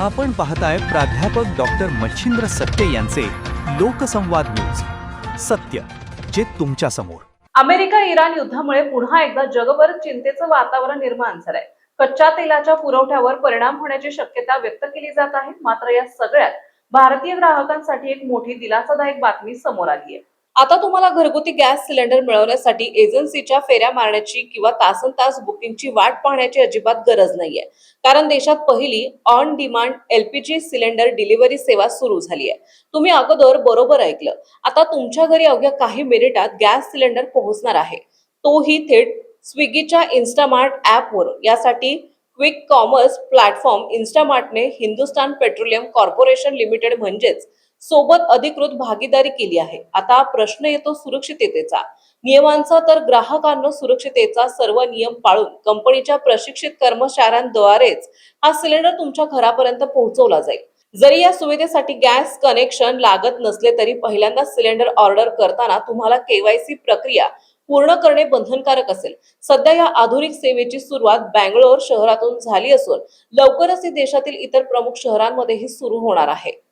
आपण पाहताय प्राध्यापक डॉक्टर मच्छिंद्र सत्य यांचे लोकसंवाद न्यूज. सत्य जे तुमच्या समोर. अमेरिका इराण युद्धामुळे पुन्हा एकदा जगभर चिंतेचं वातावरण निर्माण झालंय. कच्च्या तेलाच्या पुरवठ्यावर परिणाम होण्याची शक्यता व्यक्त केली जात आहे. मात्र या सगळ्यात भारतीय ग्राहकांसाठी एक मोठी दिलासादायक बातमी समोर आली आहे. आता तुम्हाला घरगुती गॅस सिलेंडर मिळवण्यासाठी एजन्सीच्या फेऱ्या मारण्याची किंवा तासनतास बुकिंगची वाट पाहण्याची अजिबात गरज नाहीये. कारण देशात पहिली on demand LPG cylinder delivery सेवा सुरू झाली आहे. तुम्ही अगोदर बरोबर ऐकलं. आता तुमच्या घरी अवघ्या काही मिनिटात गॅस सिलेंडर पोहोचणार आहे. तोही थेट स्विगीच्या इन्स्टामार्ट ॲपवर. यासाठी क्विक कॉमर्स प्लॅटफॉर्म इन्स्टामार्टने हिंदुस्तान पेट्रोलियम कॉर्पोरेशन लिमिटेड म्हणजेच सोबत अधिकृत भागीदारी केली आहे. आता प्रश्न येतो सुरक्षिततेचा, नियमांचा. तर ग्राहकांना सुरक्षिततेचा सर्व नियम पाळून कंपनीच्या प्रशिक्षित कर्मचाऱ्यांद्वारेच हा सिलेंडर तुमच्या घरापर्यंत पोहोचवला जाईल. जरी या सुविधेसाठी गॅस कनेक्शन लागत नसले तरी पहिल्यांदा सिलेंडर ऑर्डर करताना तुम्हाला KYC प्रक्रिया पूर्ण करणे बंधनकारक असेल. सध्या या आधुनिक सेवेची सुरुवात बंगलोर शहरातून झाली असून लवकरच ती देशातील इतर प्रमुख शहरांमध्येही सुरू होणार आहे.